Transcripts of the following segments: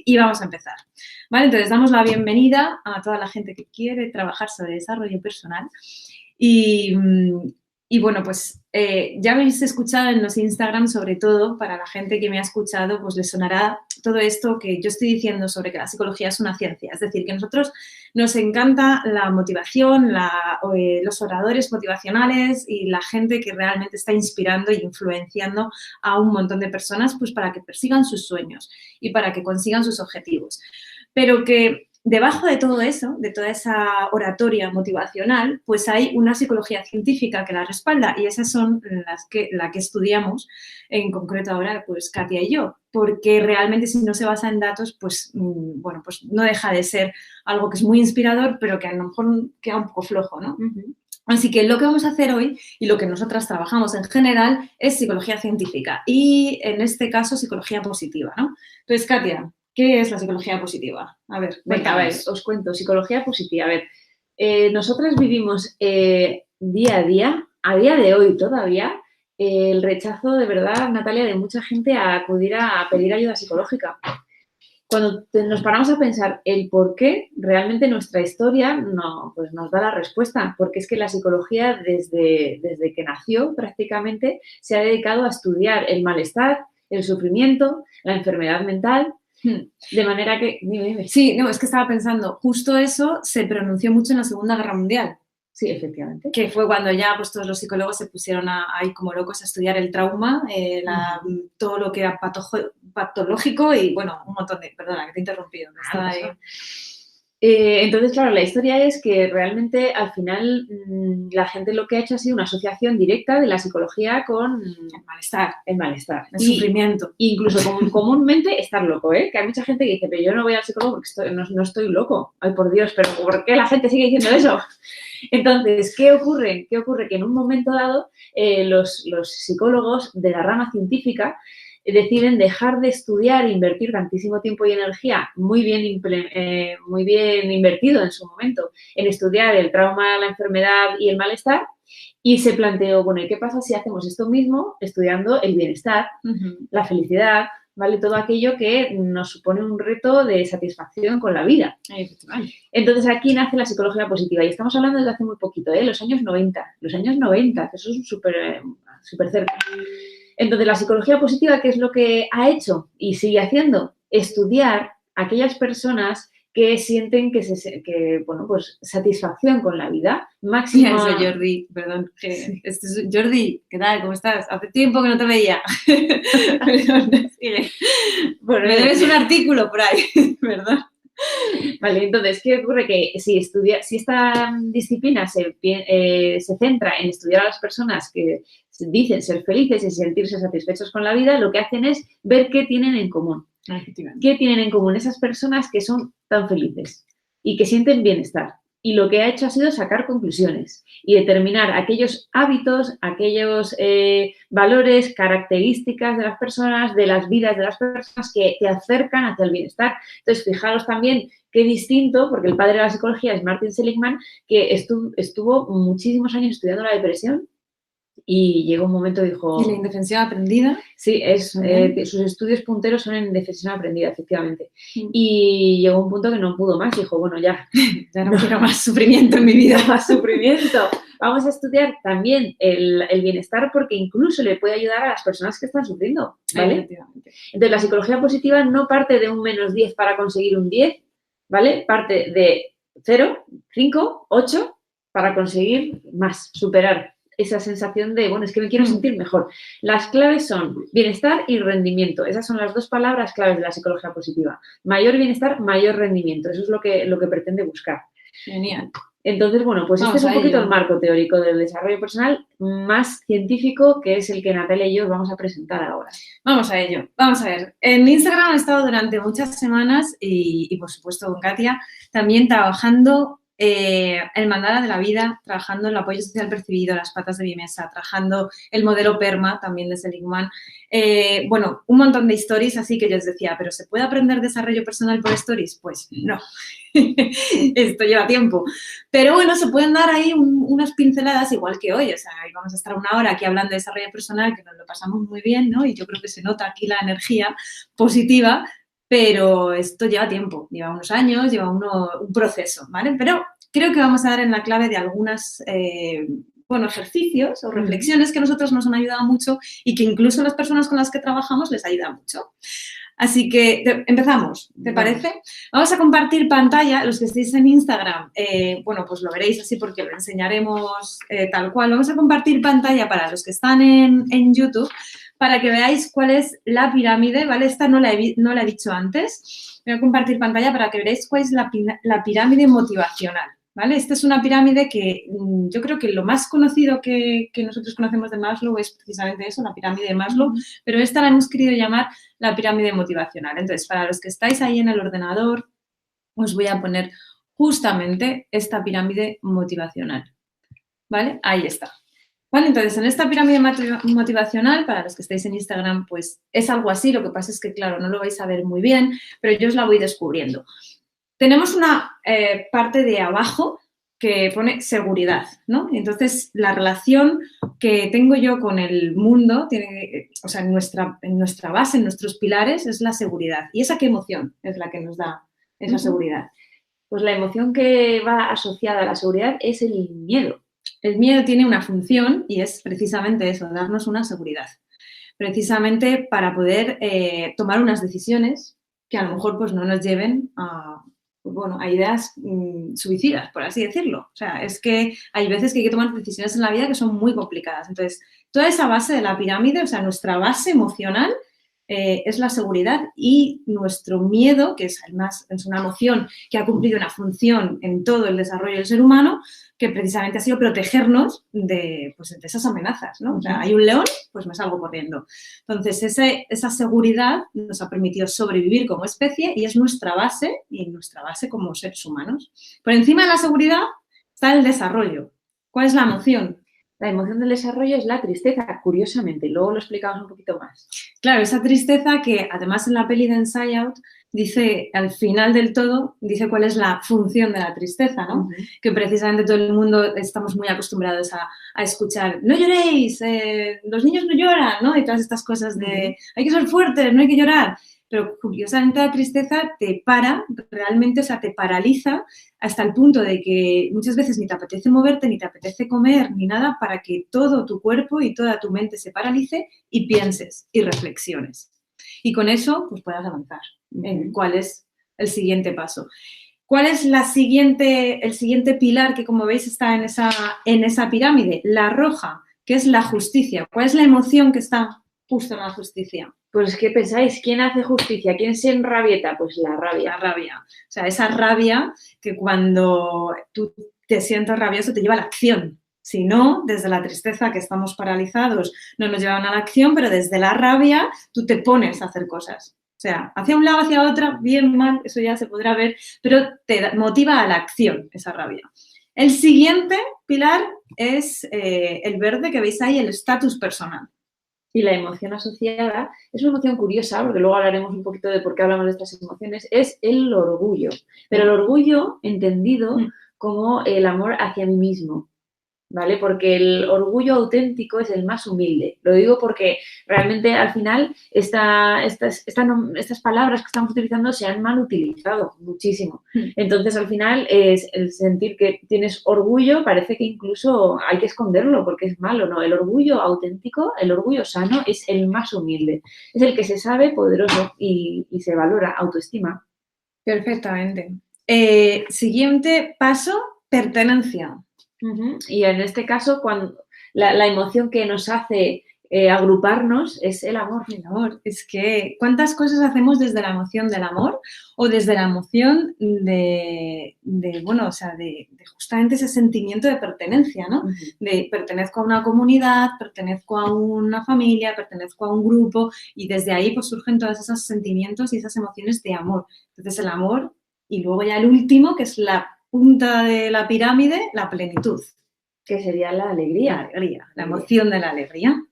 y vamos a empezar. ¿Vale? Entonces, damos la bienvenida a toda la gente que quiere trabajar sobre desarrollo personal y bueno, pues ya habéis escuchado en los Instagram, sobre todo, para la gente que me ha escuchado, pues les sonará todo esto que yo estoy diciendo sobre que la psicología es una ciencia. Es decir, que a nosotros nos encanta la motivación, los oradores motivacionales y la gente que realmente está inspirando e influenciando a un montón de personas pues para que persigan sus sueños y para que consigan sus objetivos. Pero que debajo de todo eso, de toda esa oratoria motivacional, pues hay una psicología científica que la respalda y esas son la que estudiamos, en concreto ahora, pues Katia y yo, porque realmente si no se basa en datos, pues, bueno, pues no deja de ser algo que es muy inspirador, pero que a lo mejor queda un poco flojo, ¿no? Así que lo que vamos a hacer hoy y lo que nosotras trabajamos en general es psicología científica y, en este caso, psicología positiva, ¿no? Entonces, Katia, ¿qué es la psicología positiva? A ver, venga, a ver, os cuento. Psicología positiva. A ver, nosotras vivimos día a día de hoy todavía, el rechazo de verdad, Natalia, de mucha gente a acudir a pedir ayuda psicológica. Cuando nos paramos a pensar el por qué, realmente nuestra historia pues nos da la respuesta, porque es que la psicología desde que nació prácticamente se ha dedicado a estudiar el malestar, el sufrimiento, la enfermedad mental. De manera que... Dime. Sí, no, es que estaba pensando, justo eso se pronunció mucho en la Segunda Guerra Mundial. Sí, efectivamente. Que fue cuando ya pues, todos los psicólogos se pusieron ahí como locos a estudiar el trauma, todo lo que era patológico y, bueno, un montón de... Perdona, que te he interrumpido. Entonces, claro, la historia es que realmente al final la gente lo que ha hecho ha sido una asociación directa de la psicología con el malestar, el sufrimiento. Incluso comúnmente estar loco, ¿eh? Que hay mucha gente que dice, pero yo no voy al psicólogo porque no estoy loco. Ay, por Dios, pero ¿por qué la gente sigue diciendo eso? Entonces, ¿qué ocurre? Que en un momento dado los psicólogos de la rama científica deciden dejar de estudiar e invertir tantísimo tiempo y energía, muy bien invertido en su momento, en estudiar el trauma, la enfermedad y el malestar, y se planteó, bueno, ¿y qué pasa si hacemos esto mismo estudiando el bienestar, la felicidad, ¿vale? Todo aquello que nos supone un reto de satisfacción con la vida. Entonces, aquí nace la psicología positiva, y estamos hablando desde hace muy poquito, los años 90, que eso es súper cerca. Entonces, la psicología positiva, ¿qué es lo que ha hecho y sigue haciendo? Estudiar a aquellas personas que sienten bueno, pues satisfacción con la vida. Máxima. Mira, soy Jordi, perdón. Sí. Este es Jordi, ¿qué tal? ¿Cómo estás? Hace tiempo que no te veía. Perdón, sigue. Bueno, me debes un artículo por ahí, ¿verdad? Vale, entonces, ¿qué ocurre? Que si esta disciplina se centra en estudiar a las personas que dicen ser felices y sentirse satisfechos con la vida, lo que hacen es ver qué tienen en común. ¿Qué tienen en común esas personas que son tan felices y que sienten bienestar? Y lo que ha hecho ha sido sacar conclusiones y determinar aquellos hábitos, aquellos valores, características de las personas, de las vidas de las personas que te acercan hacia el bienestar. Entonces, fijaros también qué distinto, porque el padre de la psicología es Martin Seligman, que estuvo muchísimos años estudiando la depresión. Y llegó un momento y dijo... ¿Y la indefensión aprendida? Sí, sus estudios punteros son en indefensión aprendida, efectivamente. Y llegó un punto que no pudo más. Dijo, bueno, ya no quiero más sufrimiento en mi vida. Más sufrimiento. Vamos a estudiar también el bienestar porque incluso le puede ayudar a las personas que están sufriendo, ¿vale? Entonces, la psicología positiva no parte de un -10 para conseguir un 10, ¿vale? Parte de 0, 5, 8 para conseguir más, superar esa sensación de, bueno, es que me quiero sentir mejor. Las claves son bienestar y rendimiento. Esas son las dos palabras claves de la psicología positiva. Mayor bienestar, mayor rendimiento. Eso es lo que pretende buscar. Genial. Entonces, bueno, pues este es un poquito el marco teórico del desarrollo personal más científico, que es el que Natalia y yo os vamos a presentar ahora. Vamos a ello. Vamos a ver. En Instagram he estado durante muchas semanas y por supuesto, con Katia, también trabajando el mandala de la vida, trabajando el apoyo social percibido, las patas de Bimesa, trabajando el modelo PERMA, también de Seligman. Bueno, un montón de stories, así que yo les decía, ¿pero se puede aprender desarrollo personal por stories? Pues no. Esto lleva tiempo. Pero bueno, se pueden dar ahí unas pinceladas igual que hoy. O sea, hoy vamos a estar una hora aquí hablando de desarrollo personal, que nos lo pasamos muy bien, ¿no? Y yo creo que se nota aquí la energía positiva. pero esto lleva tiempo, lleva unos años, lleva un proceso, ¿vale? Pero creo que vamos a dar en la clave de algunas, ejercicios o reflexiones que a nosotros nos han ayudado mucho y que incluso a las personas con las que trabajamos les ayuda mucho. Así que empezamos, ¿te parece? Vamos a compartir pantalla, los que estéis en Instagram, pues lo veréis así porque lo enseñaremos tal cual. Vamos a compartir pantalla para los que están en YouTube para que veáis cuál es la pirámide, ¿vale? Esta no la he dicho antes. Voy a compartir pantalla para que veáis cuál es la pirámide motivacional, ¿vale? Esta es una pirámide que yo creo que lo más conocido que nosotros conocemos de Maslow es precisamente eso, la pirámide de Maslow, pero esta la hemos querido llamar la pirámide motivacional. Entonces, para los que estáis ahí en el ordenador, os voy a poner justamente esta pirámide motivacional, ¿vale? Ahí está. Vale, entonces, en esta pirámide motivacional, para los que estáis en Instagram, pues es algo así. Lo que pasa es que, claro, no lo vais a ver muy bien, pero yo os la voy descubriendo. Tenemos una parte de abajo que pone seguridad, ¿no? Entonces, la relación que tengo yo con el mundo, en nuestra base, en nuestros pilares, es la seguridad. ¿Y esa qué emoción es la que nos da esa seguridad? Pues la emoción que va asociada a la seguridad es el miedo. El miedo tiene una función y es precisamente eso, darnos una seguridad. Precisamente para poder tomar unas decisiones que a lo mejor pues, no nos lleven a ideas suicidas, por así decirlo. O sea, es que hay veces que hay que tomar decisiones en la vida que son muy complicadas. Entonces, toda esa base de la pirámide, o sea, nuestra base emocional es la seguridad y nuestro miedo, que es una emoción que ha cumplido una función en todo el desarrollo del ser humano, que precisamente ha sido protegernos de esas amenazas, ¿no? O sea, hay un león, pues me salgo corriendo. Entonces, esa seguridad nos ha permitido sobrevivir como especie y es nuestra base como seres humanos. Por encima de la seguridad está el desarrollo. ¿Cuál es la emoción? La emoción del desarrollo es la tristeza, curiosamente. Luego lo explicamos un poquito más. Claro, esa tristeza que además en la peli de Inside Out dice, al final del todo, dice cuál es la función de la tristeza, ¿no? Que precisamente todo el mundo estamos muy acostumbrados a escuchar, no lloréis, los niños no lloran, ¿no? Y todas estas cosas de, hay que ser fuertes, no hay que llorar. Pero curiosamente la tristeza te para, realmente, o sea, te paraliza hasta el punto de que muchas veces ni te apetece moverte, ni te apetece comer, ni nada, para que todo tu cuerpo y toda tu mente se paralice y pienses y reflexiones. Y con eso, pues puedas avanzar en cuál es el siguiente paso. ¿Cuál es el siguiente pilar que, como veis, está en esa pirámide? La roja, que es la justicia. ¿Cuál es la emoción que está justo en la justicia? Pues, ¿qué pensáis? ¿Quién hace justicia? ¿Quién se enrabieta? Pues la rabia. La rabia. O sea, esa rabia que cuando tú te sientes rabioso te lleva a la acción. Si no, desde la tristeza, que estamos paralizados, no nos llevan a la acción, pero desde la rabia tú te pones a hacer cosas. O sea, hacia un lado, hacia otro, bien, mal, eso ya se podrá ver, pero te motiva a la acción esa rabia. El siguiente pilar es el verde que veis ahí, el estatus personal. Y la emoción asociada es una emoción curiosa, porque luego hablaremos un poquito de por qué hablamos de estas emociones, es el orgullo. Pero el orgullo entendido como el amor hacia mí mismo, ¿vale? Porque el orgullo auténtico es el más humilde. Lo digo porque realmente al final estas palabras que estamos utilizando se han mal utilizado muchísimo. Entonces al final es el sentir que tienes orgullo, parece que incluso hay que esconderlo porque es malo, ¿no? El orgullo auténtico, el orgullo sano es el más humilde. Es el que se sabe poderoso y se valora, autoestima. Perfectamente. Siguiente paso, pertenencia. Y en este caso, cuando la emoción que nos hace agruparnos es el amor. El amor. Es que, ¿cuántas cosas hacemos desde la emoción del amor o desde la emoción de justamente ese sentimiento de pertenencia, ¿no? De pertenezco a una comunidad, pertenezco a una familia, pertenezco a un grupo y desde ahí pues surgen todos esos sentimientos y esas emociones de amor. Entonces, el amor y luego ya el último, que es la punta de la pirámide, la plenitud. Que sería la alegría. La emoción de la alegría.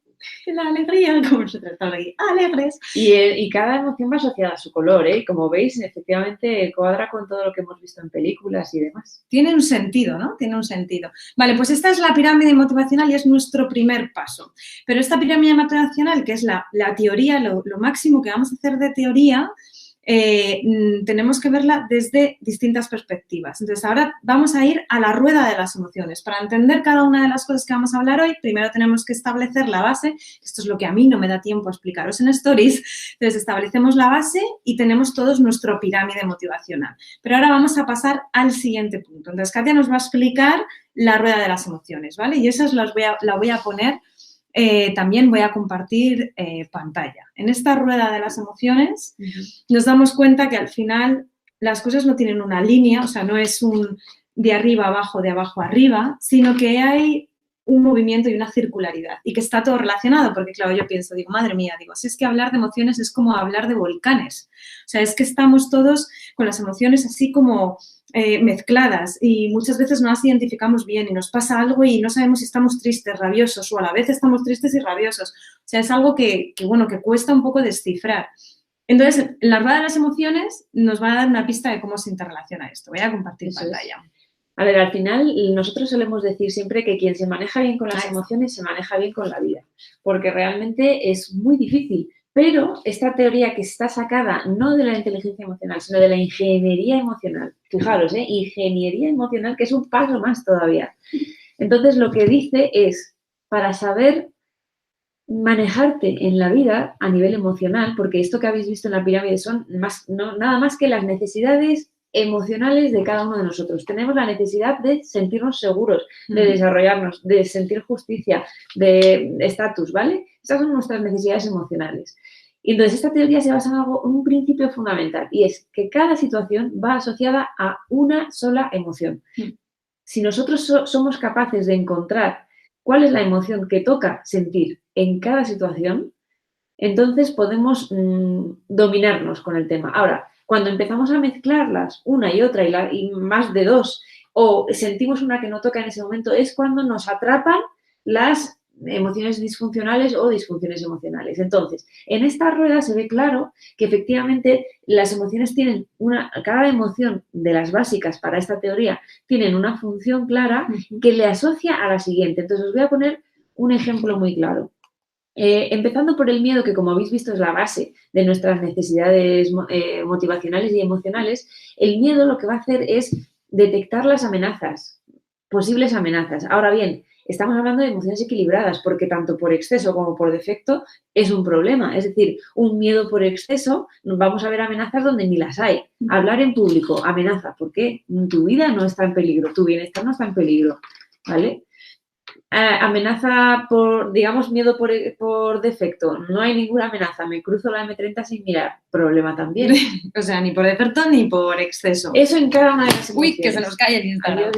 La alegría, como nosotros estamos aquí, alegres. Y cada emoción va asociada a su color, ¿eh? Como veis, efectivamente, cuadra con todo lo que hemos visto en películas y demás. Tiene un sentido, ¿no? Tiene un sentido. Vale, pues esta es la pirámide motivacional y es nuestro primer paso. Pero esta pirámide motivacional, que es la teoría, lo máximo que vamos a hacer de teoría, tenemos que verla desde distintas perspectivas. Entonces, ahora vamos a ir a la rueda de las emociones. Para entender cada una de las cosas que vamos a hablar hoy, primero tenemos que establecer la base. Esto es lo que a mí no me da tiempo a explicaros en Stories. Entonces, establecemos la base y tenemos todos nuestro pirámide motivacional. Pero ahora vamos a pasar al siguiente punto. Entonces, Katia nos va a explicar la rueda de las emociones, ¿vale? Y esas la voy a poner, también voy a compartir pantalla. En esta rueda de las emociones nos damos cuenta que al final las cosas no tienen una línea, o sea, no es un de arriba a abajo, de abajo a arriba, sino que hay un movimiento y una circularidad y que está todo relacionado, porque claro, yo pienso, digo, madre mía, digo, si es que hablar de emociones es como hablar de volcanes, o sea, es que estamos todos con las emociones así como mezcladas y muchas veces no las identificamos bien y nos pasa algo y no sabemos si estamos tristes, rabiosos o a la vez estamos tristes y rabiosos, o sea, es algo que cuesta un poco descifrar. Entonces, la rueda de las emociones nos va a dar una pista de cómo se interrelaciona esto. Voy a compartir pantalla. A ver, al final nosotros solemos decir siempre que quien se maneja bien con las emociones se maneja bien con la vida, porque realmente es muy difícil. Pero esta teoría que está sacada no de la inteligencia emocional, sino de la ingeniería emocional. Fijaros, ingeniería emocional, que es un paso más todavía. Entonces, lo que dice es, para saber manejarte en la vida a nivel emocional, porque esto que habéis visto en la pirámide son nada más que las necesidades emocionales de cada uno de nosotros. Tenemos la necesidad de sentirnos seguros, de desarrollarnos, de sentir justicia, de estatus, ¿vale? Estas son nuestras necesidades emocionales. Y entonces esta teoría se basa en un principio fundamental y es que cada situación va asociada a una sola emoción. Si nosotros somos capaces de encontrar cuál es la emoción que toca sentir en cada situación, entonces podemos dominarnos con el tema. Ahora, cuando empezamos a mezclarlas una y otra y más de dos, o sentimos una que no toca en ese momento, es cuando nos atrapan las emociones disfuncionales o disfunciones emocionales. Entonces, en esta rueda se ve claro que efectivamente las emociones tienen cada emoción de las básicas para esta teoría tienen una función clara que le asocia a la siguiente. Entonces, os voy a poner un ejemplo muy claro. Empezando por el miedo, que como habéis visto es la base de nuestras necesidades motivacionales y emocionales, el miedo lo que va a hacer es detectar las amenazas, posibles amenazas. Ahora bien, estamos hablando de emociones equilibradas, porque tanto por exceso como por defecto es un problema. Es decir, un miedo por exceso, vamos a ver amenazas donde ni las hay. Hablar en público, amenaza. ¿Por qué? Tu vida no está en peligro, tu bienestar no está en peligro, ¿vale? Amenaza por, digamos, miedo por defecto. No hay ninguna amenaza. Me cruzo la M30 sin mirar. Problema también. O sea, ni por defecto ni por exceso. Eso en cada una de las emociones. Uy, que se nos cae el Instagram.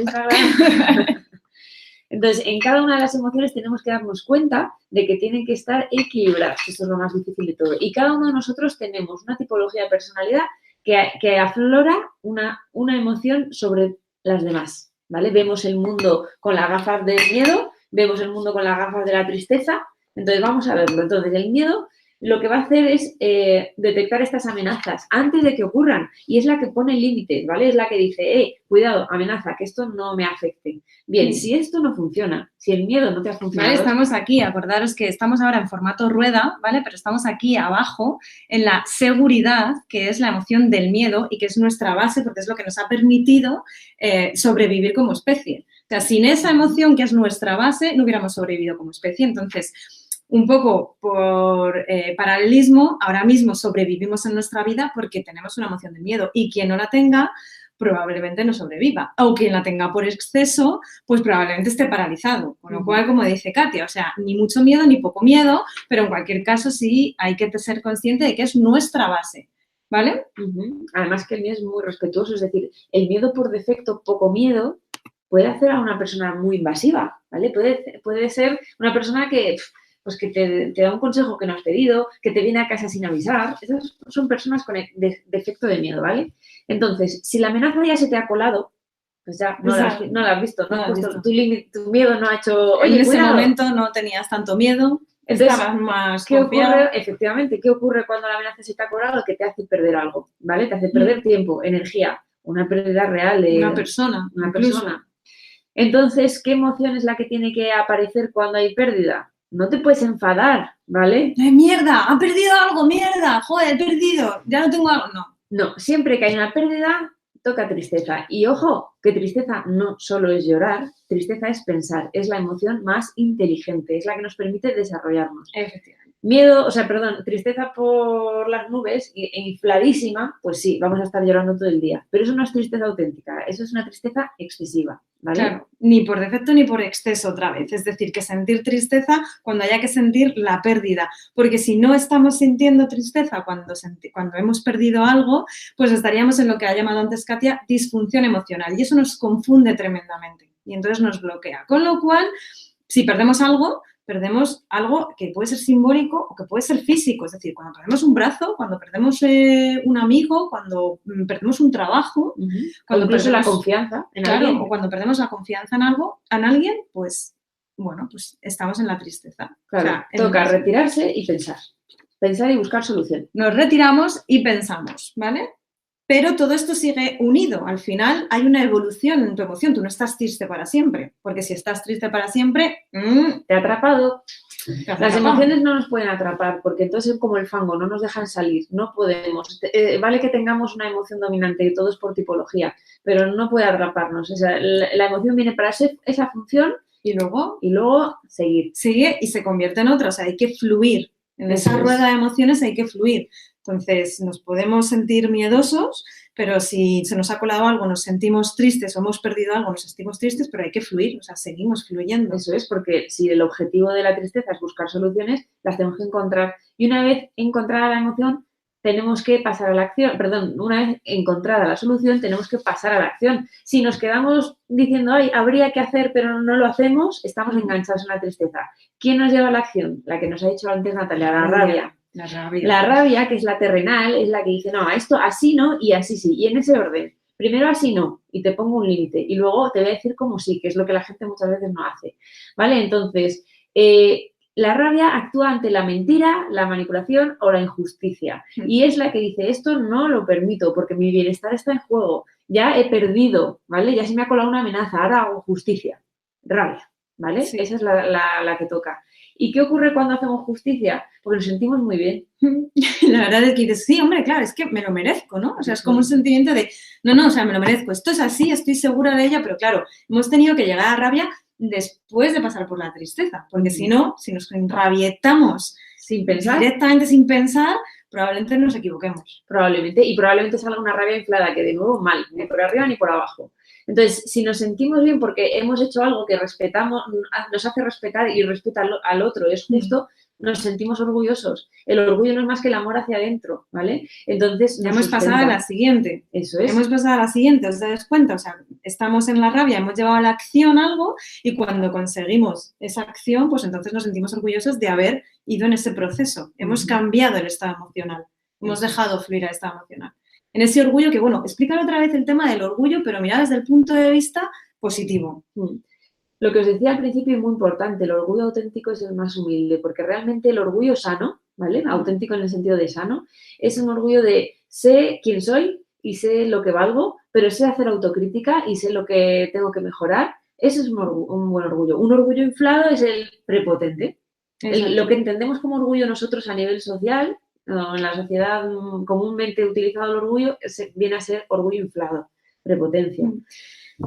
Entonces, en cada una de las emociones tenemos que darnos cuenta de que tienen que estar equilibradas. Esto es lo más difícil de todo. Y cada uno de nosotros tenemos una tipología de personalidad que aflora una emoción sobre las demás, ¿vale? Vemos el mundo con las gafas del miedo, vemos el mundo con las gafas de la tristeza. Entonces, vamos a verlo. Entonces, el miedo lo que va a hacer es detectar estas amenazas antes de que ocurran y es la que pone límites, ¿vale? Es la que dice, cuidado, amenaza, que esto no me afecte. Bien, si esto no funciona, si el miedo no te ha funcionado... Vale, estamos aquí, acordaros que estamos ahora en formato rueda, ¿vale? Pero estamos aquí abajo en la seguridad, que es la emoción del miedo y que es nuestra base porque es lo que nos ha permitido sobrevivir como especie. O sea, sin esa emoción que es nuestra base, no hubiéramos sobrevivido como especie. Entonces, un poco por paralelismo, ahora mismo sobrevivimos en nuestra vida porque tenemos una emoción de miedo y quien no la tenga probablemente no sobreviva. O quien la tenga por exceso, pues probablemente esté paralizado. Con lo cual, como dice Katia, o sea, ni mucho miedo ni poco miedo, pero en cualquier caso sí hay que ser consciente de que es nuestra base, ¿vale? Además que el miedo es muy respetuoso, es decir, el miedo por defecto, poco miedo, puede hacer a una persona muy invasiva, ¿vale? Puede ser una persona que... pues que te da un consejo que no has pedido, que te viene a casa sin avisar. Esas son personas con defecto de miedo, ¿vale? Entonces, si la amenaza ya se te ha colado, pues ya no la has visto, ¿no? Tu miedo no ha hecho... Oye, en ese momento no tenías tanto miedo, estabas más confiado. Efectivamente, ¿qué ocurre cuando la amenaza se te ha colado? Que te hace perder algo, ¿vale? Te hace perder tiempo, energía, una pérdida real de... Una persona. Entonces, ¿qué emoción es la que tiene que aparecer cuando hay pérdida? No te puedes enfadar, ¿vale? ¡Mierda! ¡Ha perdido algo! ¡Mierda! ¡Joder, he perdido! Ya no tengo algo. No. No, siempre que hay una pérdida, toca tristeza. Y ojo, que tristeza no solo es llorar, tristeza es pensar, es la emoción más inteligente, es la que nos permite desarrollarnos. Efectivamente. Miedo, o sea, perdón, tristeza por las nubes e infladísima, pues sí, vamos a estar llorando todo el día. Pero eso no es tristeza auténtica, eso es una tristeza excesiva, ¿vale? Claro, ni por defecto ni por exceso otra vez. Es decir, que sentir tristeza cuando haya que sentir la pérdida. Porque si no estamos sintiendo tristeza cuando hemos perdido algo, pues estaríamos en lo que ha llamado antes Katia disfunción emocional. Y eso nos confunde tremendamente. Y entonces nos bloquea. Con lo cual, si perdemos algo que puede ser simbólico o que puede ser físico. Es decir, cuando perdemos un brazo, cuando perdemos un amigo, cuando perdemos un trabajo, cuando perdemos la confianza en alguien. O cuando perdemos la confianza en alguien, pues, bueno, pues estamos en la tristeza. Claro, toca retirarse y pensar. Pensar y buscar solución. Nos retiramos y pensamos, ¿vale? Pero todo esto sigue unido. Al final hay una evolución en tu emoción. Tú no estás triste para siempre. Porque si estás triste para siempre, te ha atrapado. Las emociones no nos pueden atrapar porque entonces es como el fango, no nos dejan salir. No podemos. Vale que tengamos una emoción dominante y todo es por tipología, pero no puede atraparnos. O sea, la emoción viene para esa función y luego seguir. Sigue y se convierte en otra. O sea, hay que fluir. En esa rueda de emociones hay que fluir. Entonces, nos podemos sentir miedosos, pero si se nos ha colado algo, nos sentimos tristes o hemos perdido algo, nos sentimos tristes, pero hay que fluir, o sea, seguimos fluyendo. Eso es, porque si el objetivo de la tristeza es buscar soluciones, las tenemos que encontrar. Y una vez encontrada la emoción, tenemos que pasar a la acción. Perdón, una vez encontrada la solución, tenemos que pasar a la acción. Si nos quedamos diciendo, ay, habría que hacer, pero no lo hacemos, estamos enganchados en la tristeza. ¿Quién nos lleva a la acción? La que nos ha dicho antes Natalia, la rabia. La rabia, que es la terrenal, es la que dice, no, a esto así no y así sí. Y en ese orden. Primero así no, y te pongo un límite. Y luego te voy a decir cómo sí, que es lo que la gente muchas veces no hace. ¿Vale? Entonces, la rabia actúa ante la mentira, la manipulación o la injusticia. Y es la que dice, esto no lo permito porque mi bienestar está en juego. Ya he perdido, ¿vale? Ya se me ha colado una amenaza, ahora hago justicia. Rabia, ¿vale? Sí. Esa es la que toca. ¿Y qué ocurre cuando hacemos justicia? Porque nos sentimos muy bien. La verdad es que dices, sí, hombre, claro, es que me lo merezco, ¿no? O sea, es como un sentimiento de, no, o sea, me lo merezco. Esto es así, estoy segura de ella, pero claro, hemos tenido que llegar a la rabia después de pasar por la tristeza. Porque si no, si nos enrabietamos sin pensar, directamente sin pensar, probablemente nos equivoquemos. Probablemente, y probablemente salga una rabia inflada, que de nuevo mal, ni por arriba ni por abajo. Entonces, si nos sentimos bien porque hemos hecho algo que respetamos, nos hace respetar y respeta al otro, es justo, nos sentimos orgullosos. El orgullo no es más que el amor hacia adentro, ¿vale? Entonces, hemos pasado a la siguiente. Eso es. Hemos pasado a la siguiente, ¿os dais cuenta? O sea, estamos en la rabia, hemos llevado a la acción algo y cuando conseguimos esa acción, pues entonces nos sentimos orgullosos de haber ido en ese proceso. Hemos cambiado el estado emocional. Hemos dejado fluir al estado emocional. En ese orgullo que, bueno, explícalo otra vez el tema del orgullo, pero mira desde el punto de vista positivo. Lo que os decía al principio es muy importante, el orgullo auténtico es el más humilde, porque realmente el orgullo sano, ¿vale? Auténtico en el sentido de sano, es un orgullo de sé quién soy y sé lo que valgo, pero sé hacer autocrítica y sé lo que tengo que mejorar. Eso es un buen orgullo. Un orgullo inflado es el prepotente. Lo que entendemos como orgullo nosotros a nivel social, en la sociedad comúnmente utilizado el orgullo, viene a ser orgullo inflado, prepotencia.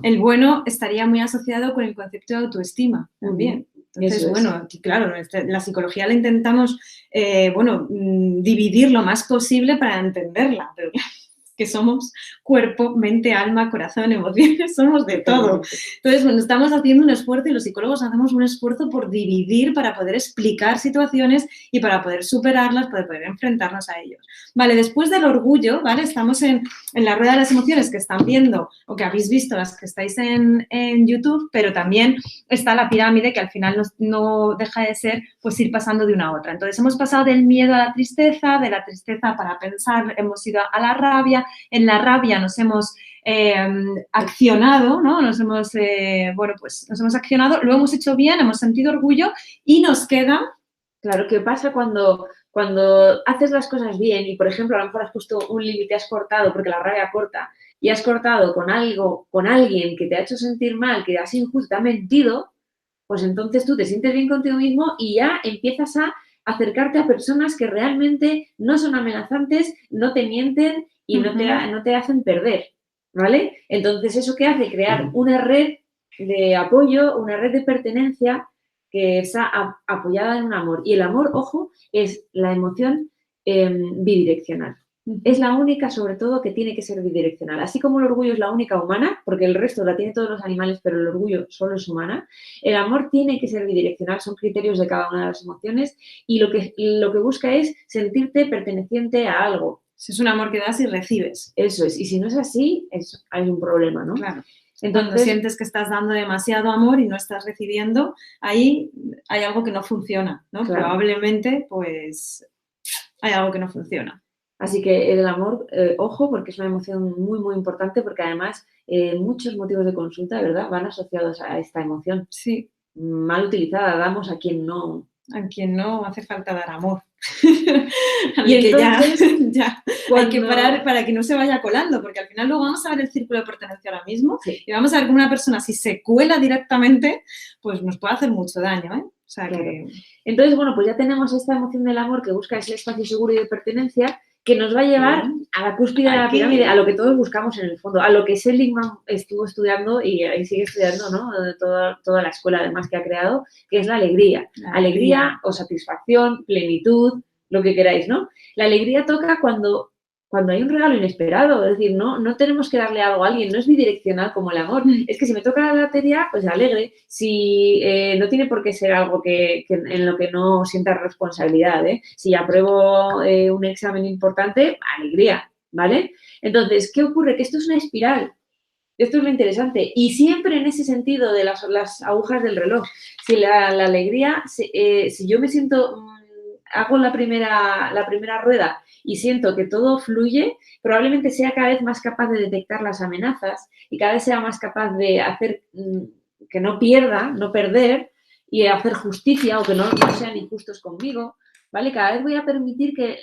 El bueno estaría muy asociado con el concepto de autoestima también. Entonces, bueno, claro, la psicología la intentamos, dividir lo más posible para entenderla, pero que somos cuerpo, mente, alma, corazón, emociones, somos de todo. Entonces, bueno, estamos haciendo un esfuerzo y los psicólogos hacemos un esfuerzo por dividir para poder explicar situaciones y para poder superarlas, para poder enfrentarnos a ellos. Vale, después del orgullo, ¿vale? Estamos en la rueda de las emociones que están viendo o que habéis visto las que estáis en YouTube, pero también está la pirámide que al final no deja de ser pues ir pasando de una a otra. Entonces, hemos pasado del miedo a la tristeza, de la tristeza para pensar, hemos ido a la rabia. En la rabia nos hemos accionado, ¿no? Nos hemos accionado, lo hemos hecho bien, hemos sentido orgullo y nos queda... Claro, ¿qué pasa cuando haces las cosas bien y, por ejemplo, a lo mejor has puesto un límite, has cortado, porque la rabia corta, y has cortado con alguien que te ha hecho sentir mal, que has injusto, te ha mentido, pues entonces tú te sientes bien contigo mismo y ya empiezas a acercarte a personas que realmente no son amenazantes, no te mienten y no te hacen perder, ¿vale? Entonces, ¿eso qué hace? Crear una red de apoyo, una red de pertenencia que está apoyada en un amor. Y el amor, ojo, es la emoción bidireccional. Es la única, sobre todo, que tiene que ser bidireccional. Así como el orgullo es la única humana, porque el resto la tienen todos los animales, pero el orgullo solo es humana, el amor tiene que ser bidireccional, son criterios de cada una de las emociones y lo que busca es sentirte perteneciente a algo. Es un amor que das y recibes. Eso es. Y si no es así, hay un problema, ¿no? Claro. Entonces, cuando sientes que estás dando demasiado amor y no estás recibiendo, ahí hay algo que no funciona, ¿no? Claro. Probablemente, pues, hay algo que no funciona. Así que el amor, ojo, porque es una emoción muy, muy importante, porque además muchos motivos de consulta, ¿verdad?, van asociados a esta emoción. Sí. Mal utilizada, damos a quien no. A quien no hace falta dar amor. Y entonces, ya hay que parar para que no se vaya colando, porque al final luego vamos a ver el círculo de pertenencia ahora mismo y vamos a ver cómo una persona, si se cuela directamente, pues nos puede hacer mucho daño, ¿eh? O sea, claro. que... Entonces, bueno, pues ya tenemos esta emoción del amor que busca ese espacio seguro y de pertenencia que nos va a llevar a la cúspide de la pirámide, a lo que todos buscamos en el fondo, a lo que Seligman estuvo estudiando y sigue estudiando, ¿no? Toda la escuela además que ha creado, que es la alegría. Alegría o satisfacción, plenitud, lo que queráis, ¿no? La alegría toca cuando hay un regalo inesperado, es decir, no tenemos que darle algo a alguien, no es bidireccional como el amor. Es que si me toca la lotería, pues alegre. Si no tiene por qué ser algo en lo que no sientas responsabilidad, ¿eh? Si apruebo un examen importante, alegría, ¿vale? Entonces, ¿qué ocurre? Que esto es una espiral. Esto es lo interesante. Y siempre en ese sentido de las agujas del reloj. Si la alegría, si yo me siento... hago la primera rueda y siento que todo fluye, probablemente sea cada vez más capaz de detectar las amenazas y cada vez sea más capaz de hacer que no perder y hacer justicia o que no sean injustos conmigo, ¿vale? Cada vez voy a permitir que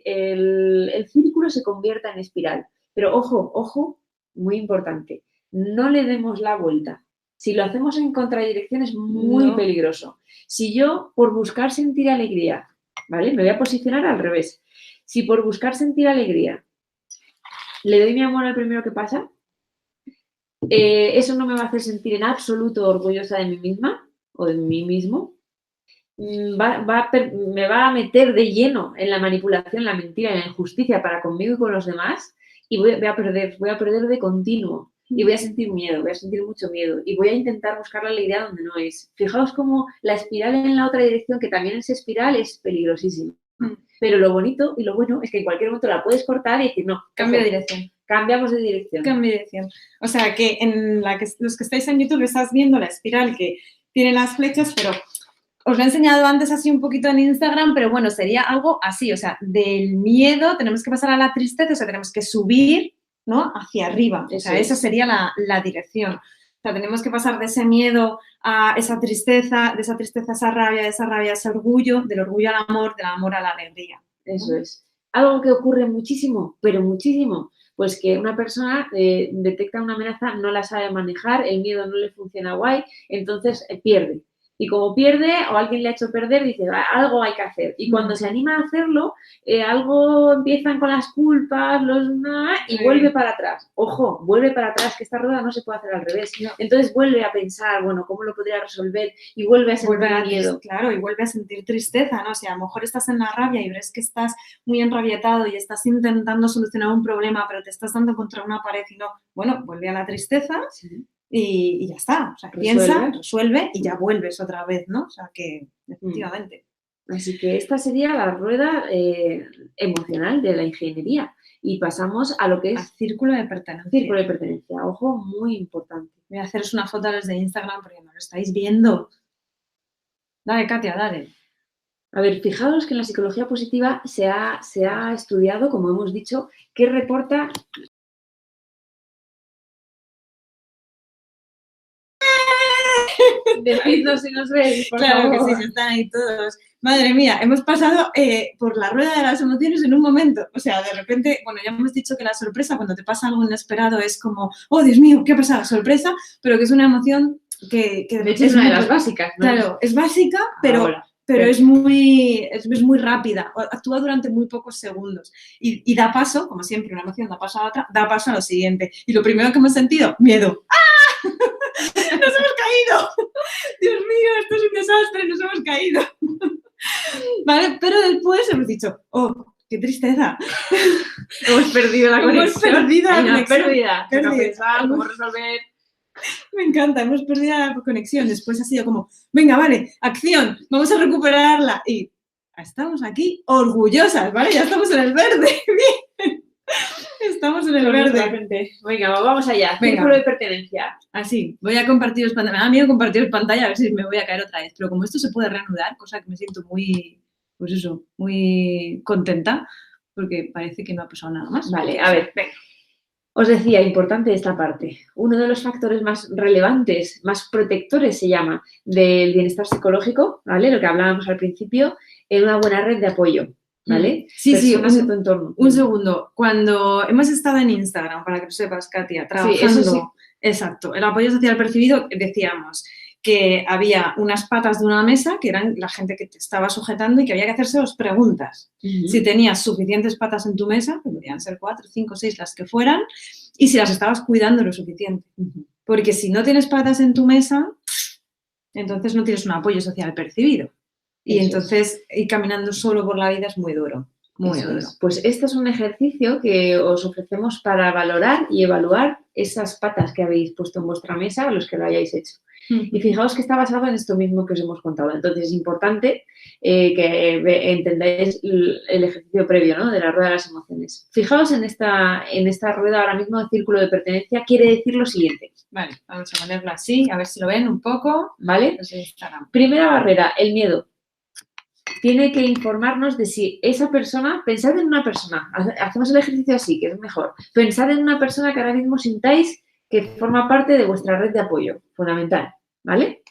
el círculo se convierta en espiral. Pero ojo, muy importante, no le demos la vuelta. Si lo hacemos en contradirección es muy peligroso. Si yo, por buscar sentir alegría, ¿vale? Me voy a posicionar al revés. Si por buscar sentir alegría le doy mi amor al primero que pasa, eso no me va a hacer sentir en absoluto orgullosa de mí misma o de mí mismo. Me va a meter de lleno en la manipulación, la mentira, en la injusticia para conmigo y con los demás y voy a perder de continuo. Y voy a sentir miedo, voy a sentir mucho miedo y voy a intentar buscar la alegría donde no es. Fijaos cómo la espiral en la otra dirección, que también es espiral, es peligrosísima. Pero lo bonito y lo bueno es que en cualquier momento la puedes cortar y decir, no, cambio de dirección. Cambiamos de dirección. Cambio de dirección. O sea, que los que estáis en YouTube estás viendo la espiral que tiene las flechas, pero os lo he enseñado antes así un poquito en Instagram, pero bueno, sería algo así, o sea, del miedo tenemos que pasar a la tristeza, o sea, tenemos que subir, ¿no?, hacia arriba. O sea, esa sería la dirección. O sea, tenemos que pasar de ese miedo a esa tristeza, de esa tristeza a esa rabia, de esa rabia a ese orgullo, del orgullo al amor, del amor a la alegría. Eso es. Algo que ocurre muchísimo, pero muchísimo, pues que una persona detecta una amenaza, no la sabe manejar, el miedo no le funciona guay, entonces pierde. Y como pierde o alguien le ha hecho perder, dice, algo hay que hacer. Y cuando se anima a hacerlo, algo empiezan con las culpas, y vuelve para atrás. Ojo, vuelve para atrás, que esta rueda no se puede hacer al revés. No. Entonces vuelve a pensar, bueno, ¿cómo lo podría resolver? Y vuelve a sentir miedo. Claro, y vuelve a sentir tristeza, ¿no? O sea, a lo mejor estás en la rabia y ves que estás muy enrabietado y estás intentando solucionar un problema, pero te estás dando contra una pared y no. Bueno, vuelve a la tristeza. Sí. Y ya está, o sea, piensa, resuelve y ya vuelves otra vez, ¿no? O sea, que efectivamente. Así que esta sería la rueda emocional de la ingeniería y pasamos a lo que es... círculo de pertenencia. Círculo de pertenencia, ojo, muy importante. Voy a haceros una foto desde Instagram porque no lo estáis viendo. Dale, Katia, dale. A ver, fijaos que en la psicología positiva se ha estudiado, como hemos dicho, que reporta... Decidnos si nos veis, por favor. Claro que sí, están ahí todos. Madre mía, hemos pasado por la rueda de las emociones en un momento. O sea, de repente, bueno, ya hemos dicho que la sorpresa, cuando te pasa algo inesperado, es como, oh, Dios mío, ¿qué ha pasado? Sorpresa, pero que es una emoción que de hecho es una de las básicas, ¿no? Claro, es básica, pero pero es muy rápida, actúa durante muy pocos segundos y da paso, como siempre, una emoción da paso a otra, da paso a lo siguiente. Y lo primero que hemos sentido, miedo. ¡Ah! ¡Nos hemos caído! Dios mío, esto es un desastre, nos hemos caído. ¿Vale? Pero después hemos dicho, oh, qué tristeza. Hemos perdido la conexión. Hemos perdido la conexión. Pérdida. Pensar cómo resolver. Me encanta, hemos perdido la conexión. Después ha sido como, venga, vale, acción, vamos a recuperarla. Y estamos aquí orgullosas, ¿vale? Ya estamos en el verde. Bien. Estamos en el verde. Venga, vamos allá. Círculo de pertenencia. Así, voy a compartiros pantalla. Me da miedo compartiros pantalla a ver si me voy a caer otra vez. Pero como esto se puede reanudar, cosa que me siento muy, pues eso, muy contenta, porque parece que no ha pasado nada más. Vale, a ver, venga. Os decía, importante esta parte. Uno de los factores más relevantes, más protectores, se llama, del bienestar psicológico, ¿vale? Lo que hablábamos al principio, es una buena red de apoyo, ¿vale? Sí, personas en tu entorno. Un segundo. Cuando hemos estado en Instagram, para que lo sepas, Katia, trabajando... Sí, eso sí. Exacto. El apoyo social percibido, decíamos que había unas patas de una mesa, que eran la gente que te estaba sujetando y que había que hacerse dos preguntas. Si tenías suficientes patas en tu mesa, que podían ser 4, 5, 6, las que fueran, y si las estabas cuidando lo suficiente. Porque si no tienes patas en tu mesa, entonces no tienes un apoyo social percibido. Y entonces ir caminando solo por la vida es muy duro. Muy duro. Pues este es un ejercicio que os ofrecemos para valorar y evaluar esas patas que habéis puesto en vuestra mesa, a los que lo hayáis hecho. Y fijaos que está basado en esto mismo que os hemos contado. Entonces es importante que entendáis el ejercicio previo, ¿no? De la rueda de las emociones. Fijaos en esta rueda ahora mismo de círculo de pertenencia, quiere decir lo siguiente. Vale, vamos a ponerlo así, a ver si lo ven un poco. ¿Vale? Primera barrera, el miedo. Tiene que informarnos de si esa persona, pensad en una persona, hacemos el ejercicio así, que es mejor. Pensad en una persona que ahora mismo sintáis que forma parte de vuestra red de apoyo, fundamental, ¿vale?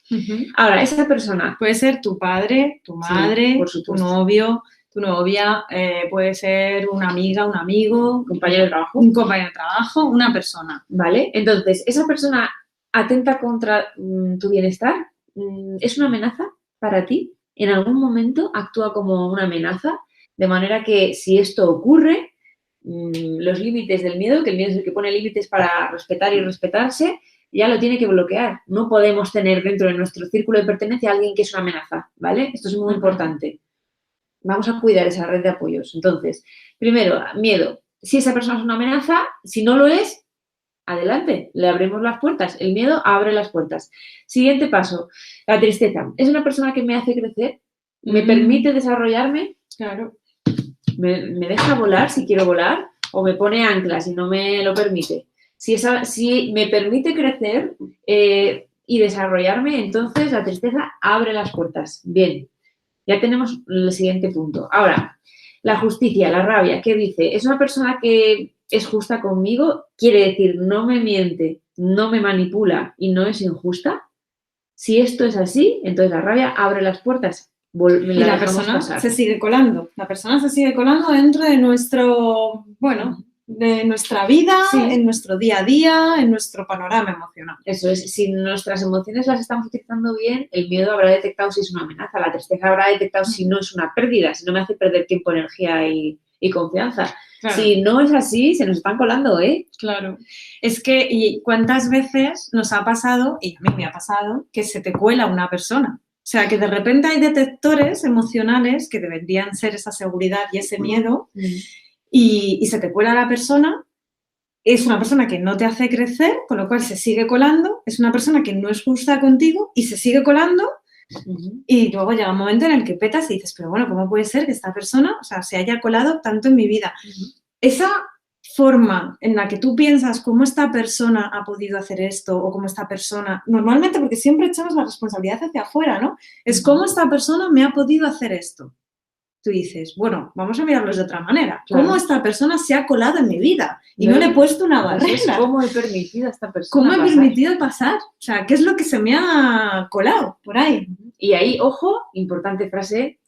Ahora, esa persona... Puede ser tu padre, tu madre, tu novio, tu novia, puede ser una amiga, un amigo, compañero de trabajo. Un compañero de trabajo, una persona. ¿Vale? Entonces, esa persona atenta contra tu bienestar, ¿es una amenaza para ti? ¿En algún momento actúa como una amenaza? De manera que si esto ocurre, los límites del miedo, que el miedo es el que pone límites para respetar y respetarse, ya lo tiene que bloquear. No podemos tener dentro de nuestro círculo de pertenencia a alguien que es una amenaza, ¿vale? Esto es muy importante. Vamos a cuidar esa red de apoyos. Entonces, primero, miedo. Si esa persona es una amenaza, si no lo es, adelante, le abrimos las puertas. El miedo abre las puertas. Siguiente paso, la tristeza. ¿Es una persona que me hace crecer? ¿Me permite desarrollarme? Claro. ¿Me deja volar si quiero volar? ¿O me pone anclas y no me lo permite? Si me permite crecer y desarrollarme, entonces la tristeza abre las puertas. Bien, ya tenemos el siguiente punto. Ahora, la justicia, la rabia, ¿qué dice? ¿Es una persona que es justa conmigo? Quiere decir, no me miente, no me manipula y no es injusta. Si esto es así, entonces la rabia abre las puertas. Y la persona se sigue colando. La persona se sigue colando dentro de nuestro, de nuestra vida, en nuestro día a día, en nuestro panorama emocional. Eso es, si nuestras emociones las estamos utilizando bien, el miedo habrá detectado si es una amenaza, la tristeza habrá detectado si no es una pérdida, si no me hace perder tiempo, energía y confianza. Claro. Si no es así, se nos están colando, ¿eh? Claro. Es que, ¿y cuántas veces nos ha pasado, y a mí me ha pasado, que se te cuela una persona? O sea, que de repente hay detectores emocionales que deberían ser esa seguridad y ese miedo y se te cuela la persona. Es una persona que no te hace crecer, con lo cual se sigue colando. Es una persona que no es justa contigo y se sigue colando. Y luego llega un momento en el que petas y dices, pero bueno, ¿cómo puede ser que esta persona, se haya colado tanto en mi vida? Esa forma en la que tú piensas cómo esta persona ha podido hacer esto o cómo esta persona, normalmente porque siempre echamos la responsabilidad hacia afuera, ¿no? Es cómo esta persona me ha podido hacer esto. Tú dices, bueno, vamos a mirarlos de otra manera. Claro. ¿Cómo esta persona se ha colado en mi vida? Y no le he puesto una barrera. ¿Cómo he permitido a esta persona ¿Cómo he permitido pasar? O sea, ¿qué es lo que se me ha colado por ahí? Y ahí, ojo, importante frase,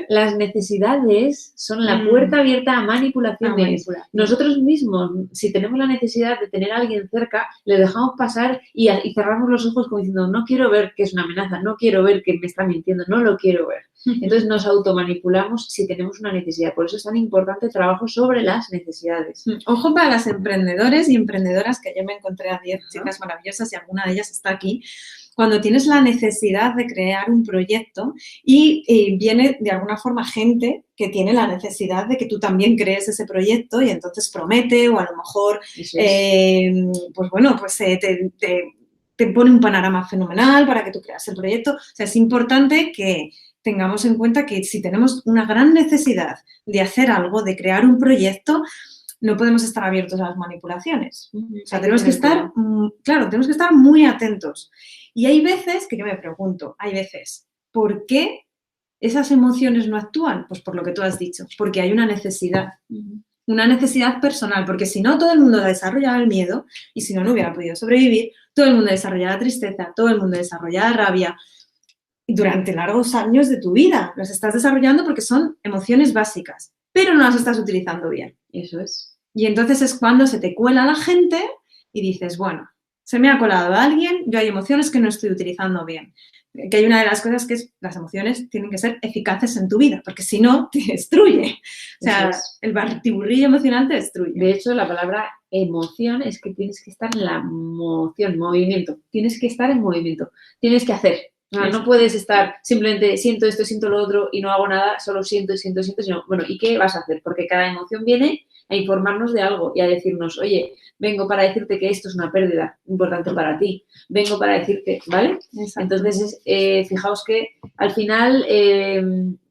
Las necesidades son la puerta abierta a manipulaciones. Nosotros mismos, si tenemos la necesidad de tener a alguien cerca, le dejamos pasar y cerramos los ojos como diciendo, no quiero ver que es una amenaza, no quiero ver que me está mintiendo, no lo quiero ver. Entonces nos automanipulamos si tenemos una necesidad. Por eso es tan importante el trabajo sobre las necesidades. Ojo para las emprendedores y emprendedoras, que yo me encontré a 10 chicas maravillosas y alguna de ellas está aquí. Cuando tienes la necesidad de crear un proyecto y viene de alguna forma gente que tiene la necesidad de que tú también crees ese proyecto y entonces promete o a lo mejor, pues bueno, pues te pone un panorama fenomenal para que tú creas el proyecto. O sea, es importante que tengamos en cuenta que si tenemos una gran necesidad de hacer algo, de crear un proyecto, no podemos estar abiertos a las manipulaciones. O sea, tenemos que estar, claro, tenemos que estar muy atentos. Y hay veces que yo me pregunto, ¿por qué esas emociones no actúan? Pues por lo que tú has dicho, porque hay una necesidad personal, porque si no, todo el mundo desarrolla el miedo y si no, no hubiera podido sobrevivir, todo el mundo desarrolla la tristeza, todo el mundo desarrolla la rabia durante largos años de tu vida. Las estás desarrollando porque son emociones básicas, pero no las estás utilizando bien. Eso es. Y entonces es cuando se te cuela la gente y dices, bueno, se me ha colado alguien, yo hay emociones que no estoy utilizando bien. Que hay una de las cosas que es, las emociones tienen que ser eficaces en tu vida, porque si no, te destruye. O sea, el batiburrillo emocional te destruye. De hecho, la palabra emoción es que tienes que estar en la emoción, movimiento. Tienes que estar en movimiento. Tienes que hacer. No puedes estar simplemente siento esto, siento lo otro y no hago nada, solo siento, sino, bueno, ¿y qué vas a hacer? Porque cada emoción viene a informarnos de algo y a decirnos, oye, vengo para decirte que esto es una pérdida importante para ti, vengo para decirte, ¿vale? Exacto. Entonces, fijaos que al final,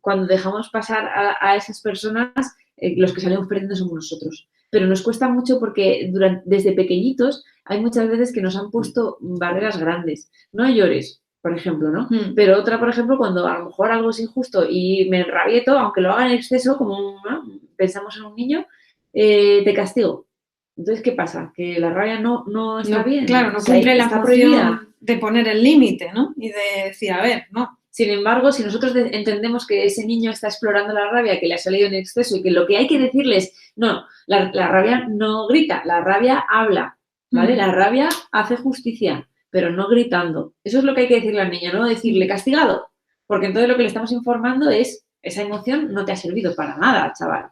cuando dejamos pasar a esas personas, los que salimos perdiendo somos nosotros. Pero nos cuesta mucho porque desde pequeñitos hay muchas veces que nos han puesto barreras grandes. No llores, por ejemplo, ¿no? Pero otra, por ejemplo, cuando a lo mejor algo es injusto y me enrabieto, aunque lo haga en exceso, como pensamos en un niño, te castigo. Entonces, ¿qué pasa? Que la rabia no está bien. Claro, no cumple la función de poner el límite, ¿no? Y de decir, a ver, no. Sin embargo, si nosotros entendemos que ese niño está explorando la rabia, que le ha salido en exceso y que lo que hay que decirle es, no, la rabia no grita, la rabia habla, ¿vale? La rabia hace justicia, pero no gritando. Eso es lo que hay que decirle al niño, no decirle castigado, porque entonces lo que le estamos informando es, esa emoción no te ha servido para nada, chaval.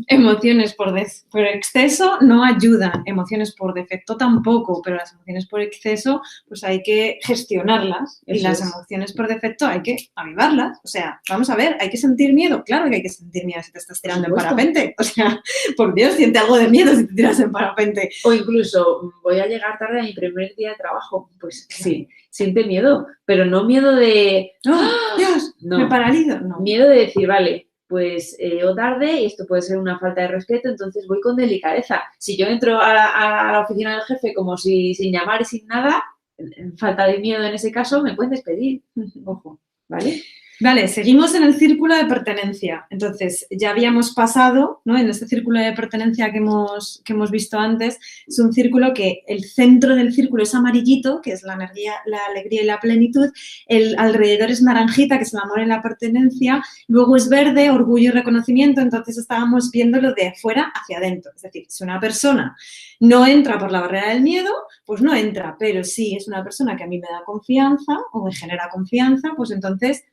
Emociones por exceso no ayudan, emociones por defecto tampoco, pero las emociones por exceso pues hay que gestionarlas y las emociones por defecto hay que avivarlas. O sea, vamos a ver, ¿hay que sentir miedo? Claro que hay que sentir miedo si te estás tirando en parapente. O sea, por Dios, siente algo de miedo si te tiras en parapente. O incluso, voy a llegar tarde a mi primer día de trabajo. Pues sí, siente miedo, pero no miedo de... ¡Oh, Dios! No. Me paralizo. No. Miedo de decir, vale, pues llego tarde y esto puede ser una falta de respeto, entonces voy con delicadeza. Si yo entro a la oficina del jefe como si sin llamar y sin nada, en falta de miedo en ese caso, me pueden despedir. Ojo, ¿vale? Vale, seguimos en el círculo de pertenencia. Entonces, ya habíamos pasado, ¿no? En este círculo de pertenencia que hemos visto antes, es un círculo que el centro del círculo es amarillito, que es la energía, la alegría y la plenitud. El alrededor es naranjita, que es el amor y la pertenencia. Luego es verde, orgullo y reconocimiento. Entonces, estábamos viéndolo de afuera hacia adentro. Es decir, si una persona no entra por la barrera del miedo, pues no entra. Pero si es una persona que a mí me da confianza o me genera confianza, pues entonces...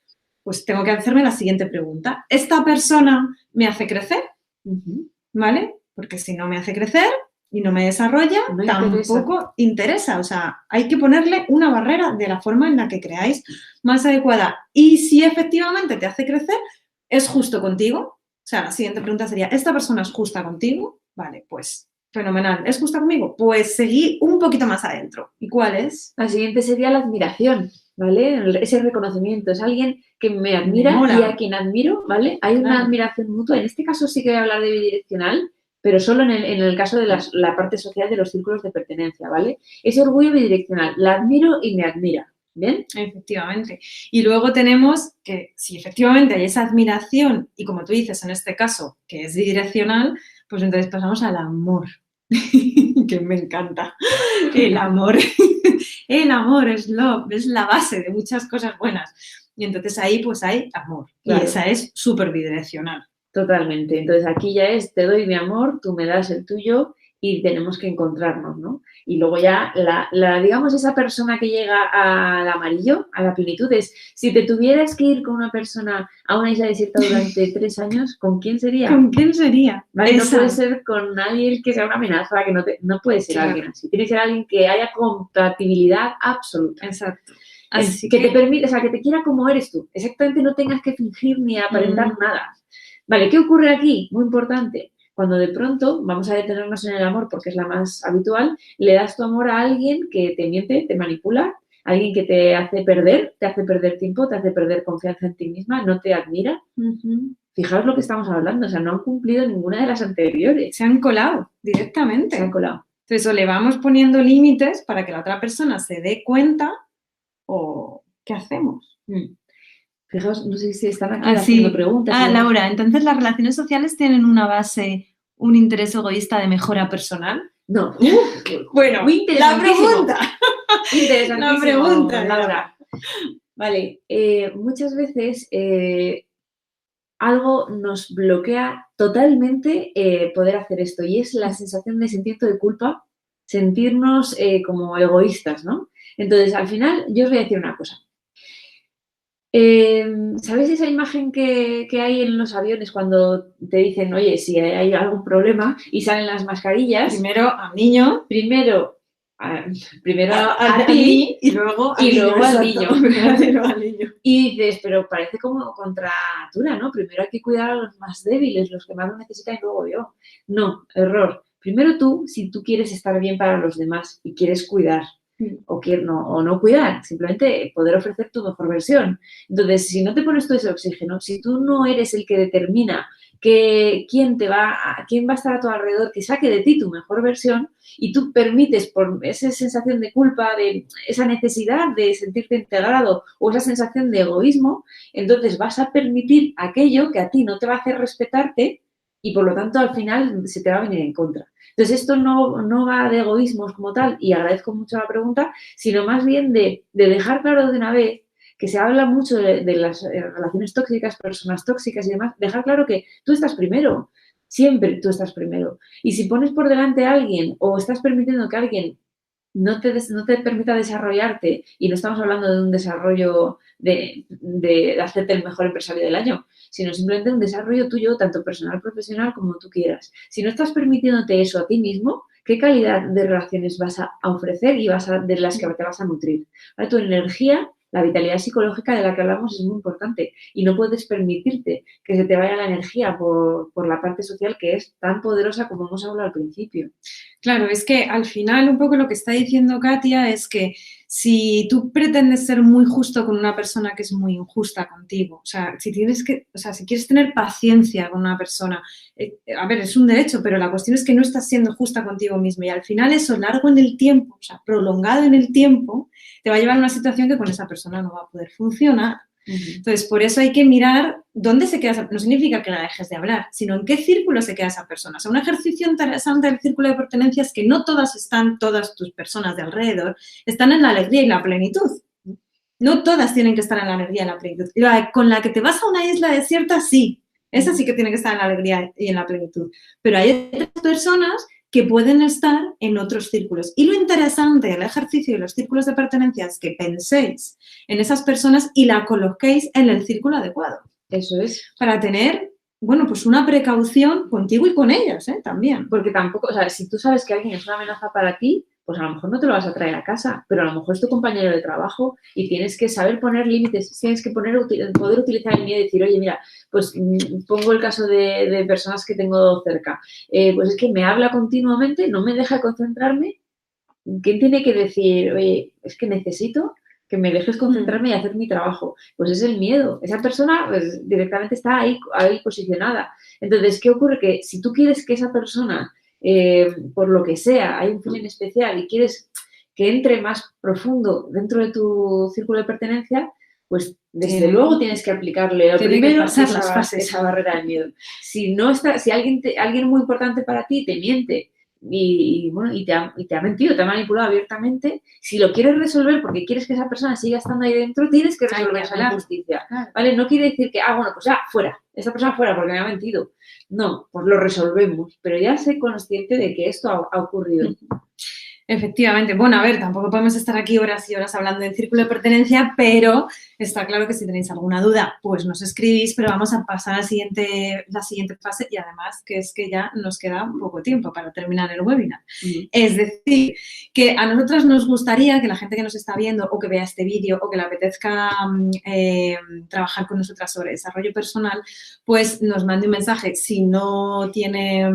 pues tengo que hacerme la siguiente pregunta. ¿Esta persona me hace crecer? ¿Vale? Porque si no me hace crecer y no me desarrolla, no tampoco interesa. O sea, hay que ponerle una barrera de la forma en la que creáis más adecuada. Y si efectivamente te hace crecer, ¿es justo contigo? O sea, la siguiente pregunta sería, ¿esta persona es justa contigo? Vale, pues fenomenal. ¿Es justa conmigo? Pues seguí un poquito más adentro. ¿Y cuál es? La siguiente sería la admiración, ¿vale? Ese reconocimiento. Es alguien que me admira y a quien admiro, ¿vale? Hay una admiración mutua. En este caso sí que voy a hablar de bidireccional, pero solo en el caso de la parte social de los círculos de pertenencia, ¿vale? Ese orgullo bidireccional. La admiro y me admira. ¿Bien? Efectivamente. Y luego tenemos que si efectivamente hay esa admiración y como tú dices en este caso, que es bidireccional, pues entonces pasamos al amor, que me encanta. El amor. El amor es love, es la base de muchas cosas buenas. Y entonces ahí pues hay amor. Claro. Y esa es súper bidireccional. Totalmente. Entonces aquí ya es, te doy mi amor, tú me das el tuyo y tenemos que encontrarnos, ¿no? Y luego ya, digamos, esa persona que llega al amarillo, a la plenitud, es, si te tuvieras que ir con una persona a una isla desierta durante 3 años, ¿con quién sería? ¿Con quién sería? ¿Vale? No puede ser con alguien que sea una amenaza, que no puede ser Claro. alguien así. Tiene que ser alguien que haya compatibilidad absoluta. Exacto. Así que te permite, o sea, que te quiera como eres tú. Exactamente, no tengas que fingir ni aparentar nada. Vale, ¿qué ocurre aquí? Muy importante. Cuando de pronto, vamos a detenernos en el amor porque es la más habitual, le das tu amor a alguien que te miente, te manipula, alguien que te hace perder tiempo, te hace perder confianza en ti misma, no te admira. Fijaos lo que estamos hablando, o sea, no han cumplido ninguna de las anteriores. Se han colado directamente. Se han colado. Entonces, o le vamos poniendo límites para que la otra persona se dé cuenta o ¿qué hacemos? Fijaos, no sé si están aquí haciendo preguntas. Laura, entonces las relaciones sociales tienen una base, un interés egoísta de mejora personal. No. Bueno, muy interesantísimo. La pregunta, Laura. Vale, muchas veces algo nos bloquea totalmente poder hacer esto y es la sensación de sentimiento de culpa, sentirnos como egoístas, ¿no? Entonces, al final, yo os voy a decir una cosa. ¿Sabéis esa imagen que hay en los aviones cuando te dicen, oye, si hay algún problema y salen las mascarillas? Primero al niño. Primero a ti y luego al niño. Y dices, pero parece como contra natura, ¿no? Primero hay que cuidar a los más débiles, los que más lo necesitan y luego yo. No, error. Primero tú, si tú quieres estar bien para los demás y quieres cuidar. O no cuidar, simplemente poder ofrecer tu mejor versión. Entonces, si no te pones todo ese oxígeno, si tú no eres el que determina quién va a estar a tu alrededor, que saque de ti tu mejor versión y tú permites por esa sensación de culpa, de esa necesidad de sentirte integrado o esa sensación de egoísmo, entonces vas a permitir aquello que a ti no te va a hacer respetarte y por lo tanto al final se te va a venir en contra. Entonces, esto no va de egoísmos como tal, y agradezco mucho la pregunta, sino más bien de dejar claro de una vez que se habla mucho de las relaciones tóxicas, personas tóxicas y demás, dejar claro que tú estás primero, siempre tú estás primero. Y si pones por delante a alguien o estás permitiendo que alguien no te permita desarrollarte, y no estamos hablando de un desarrollo de hacerte el mejor empresario del año, sino simplemente un desarrollo tuyo, tanto personal, profesional, como tú quieras. Si no estás permitiéndote eso a ti mismo, ¿qué calidad de relaciones vas a ofrecer y de las que te vas a nutrir? ¿Vale? Tu energía, la vitalidad psicológica de la que hablamos es muy importante y no puedes permitirte que se te vaya la energía por la parte social que es tan poderosa como hemos hablado al principio. Claro, es que al final un poco lo que está diciendo Katia es que si tú pretendes ser muy justo con una persona que es muy injusta contigo, o sea, si quieres tener paciencia con una persona, a ver, es un derecho, pero la cuestión es que no estás siendo justa contigo mismo y al final eso largo en el tiempo, o sea, prolongado en el tiempo, te va a llevar a una situación que con esa persona no va a poder funcionar. Entonces, por eso hay que mirar dónde se queda esa persona. No significa que la dejes de hablar, sino en qué círculo se queda esa persona. O sea, un ejercicio interesante del círculo de pertenencia es que no todas tus personas de alrededor están en la alegría y la plenitud. No todas tienen que estar en la alegría y la plenitud. Con la que te vas a una isla desierta, sí. Esa sí que tiene que estar en la alegría y en la plenitud. Pero hay otras personas que pueden estar en otros círculos. Y lo interesante del ejercicio de los círculos de pertenencia es que penséis en esas personas y la coloquéis en el círculo adecuado. Eso es. Para tener, pues una precaución contigo y con ellas, también. Porque tampoco, o sea, si tú sabes que alguien es una amenaza para ti, pues a lo mejor no te lo vas a traer a casa, pero a lo mejor es tu compañero de trabajo y tienes que saber poner límites, tienes que poder utilizar el miedo y decir, oye, mira, pues pongo el caso de personas que tengo cerca, pues es que me habla continuamente, no me deja concentrarme. ¿Quién tiene que decir, oye, es que necesito que me dejes concentrarme y hacer mi trabajo? Pues es el miedo. Esa persona pues, directamente está ahí posicionada. Entonces, ¿qué ocurre? Que si tú quieres que esa persona, por lo que sea, hay un feeling especial y quieres que entre más profundo dentro de tu círculo de pertenencia, pues desde luego tienes que aplicarle primero esa barrera del miedo. Si alguien muy importante para ti te miente bueno, y te ha mentido, te ha manipulado abiertamente. Si lo quieres resolver porque quieres que esa persona siga estando ahí dentro, tienes que resolver esa injusticia, ¿vale? No quiere decir que, bueno, pues ya, fuera, esta persona fuera porque me ha mentido. No, pues lo resolvemos, pero ya sé consciente de que esto ha ocurrido. Efectivamente. Bueno, a ver, tampoco podemos estar aquí horas y horas hablando del círculo de pertenencia, pero está claro que si tenéis alguna duda, pues nos escribís, pero vamos a pasar a la siguiente fase y además que es que ya nos queda poco tiempo para terminar el webinar. Es decir, que a nosotras nos gustaría que la gente que nos está viendo o que vea este vídeo o que le apetezca trabajar con nosotras sobre desarrollo personal, pues nos mande un mensaje. Si no tiene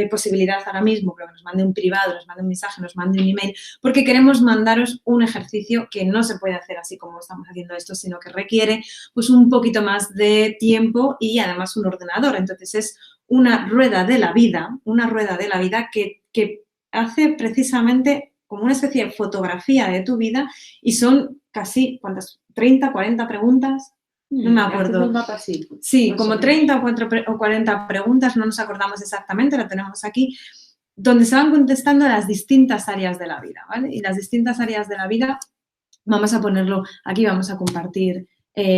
posibilidad ahora mismo, pero que nos mande un privado, nos mande un mensaje, nos mande un email, porque queremos mandaros un ejercicio que no se puede hacer así como estamos haciendo esto, sino que requiere pues un poquito más de tiempo y además un ordenador. Entonces es una rueda de la vida que hace precisamente como una especie de fotografía de tu vida y son casi, ¿cuántas? 30, 40 preguntas. No me acuerdo. Un mapa así. Sí, como 30 o 40 preguntas, no nos acordamos exactamente, lo tenemos aquí, donde se van contestando las distintas áreas de la vida, ¿vale? Y las distintas áreas de la vida, vamos a ponerlo aquí, vamos a compartir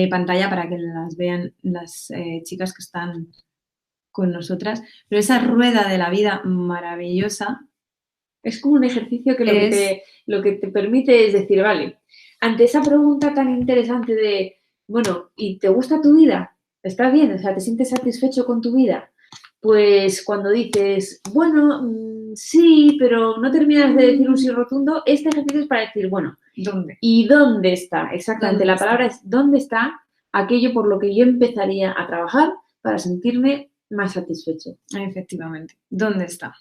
pantalla para que las vean las chicas que están con nosotras. Pero esa rueda de la vida maravillosa. Es como un ejercicio que lo que te permite es decir, vale, ante esa pregunta tan interesante de, bueno, ¿y te gusta tu vida? ¿Estás bien? O sea, ¿te sientes satisfecho con tu vida? Pues cuando dices, bueno, sí, pero no terminas de decir un sí rotundo, este ejercicio es para decir, bueno, ¿dónde? ¿Y dónde está? Exactamente, la palabra es ¿dónde está aquello por lo que yo empezaría a trabajar para sentirme más satisfecho? Efectivamente, ¿dónde está?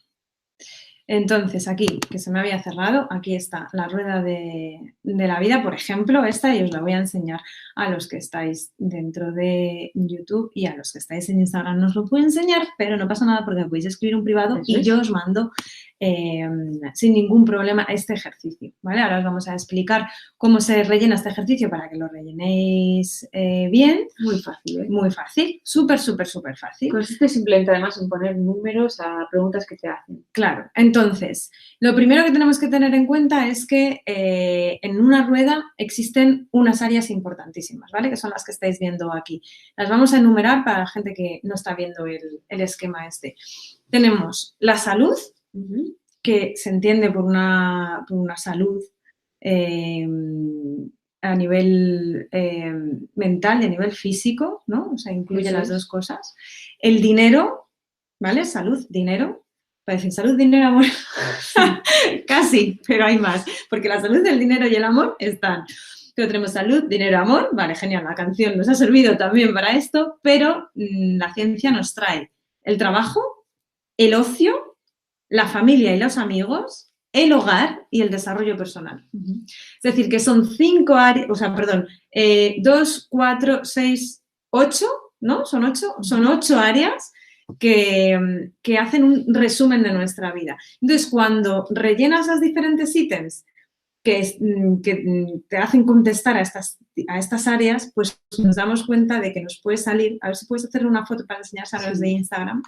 Entonces, aquí, que se me había cerrado, aquí está la rueda de la vida, por ejemplo, esta, y os la voy a enseñar a los que estáis dentro de YouTube y a los que estáis en Instagram. No os lo puedo enseñar, pero no pasa nada porque me podéis escribir un privado y yo os mando sin ningún problema este ejercicio, ¿vale? Ahora os vamos a explicar cómo se rellena este ejercicio para que lo rellenéis bien. Muy fácil, ¿eh? Muy fácil, súper, súper, súper fácil. Consiste simplemente además en poner números a preguntas que te hacen. Claro, entonces, lo primero que tenemos que tener en cuenta es que en una rueda existen unas áreas importantísimas, ¿vale? Que son las que estáis viendo aquí. Las vamos a enumerar para la gente que no está viendo el esquema este. Tenemos la salud, que se entiende por una salud a nivel mental y a nivel físico, ¿no? O sea, incluye las dos cosas. El dinero, ¿vale? Salud, dinero. Parecen salud, dinero, amor. Casi, pero hay más. Porque la salud, el dinero y el amor están. Pero tenemos salud, dinero, amor. Vale, genial. La canción nos ha servido también para esto, pero la ciencia nos trae el trabajo, el ocio, la familia y los amigos, el hogar y el desarrollo personal. Es decir, que son 5 áreas, o sea, perdón, 2, 4, 6, 8, ¿no? Son 8, son 8 áreas que hacen un resumen de nuestra vida. Entonces, cuando rellenas los diferentes ítems que te hacen contestar a estas áreas, pues nos damos cuenta de que nos puede salir, a ver si puedes hacer una foto para enseñarse a los de Instagram,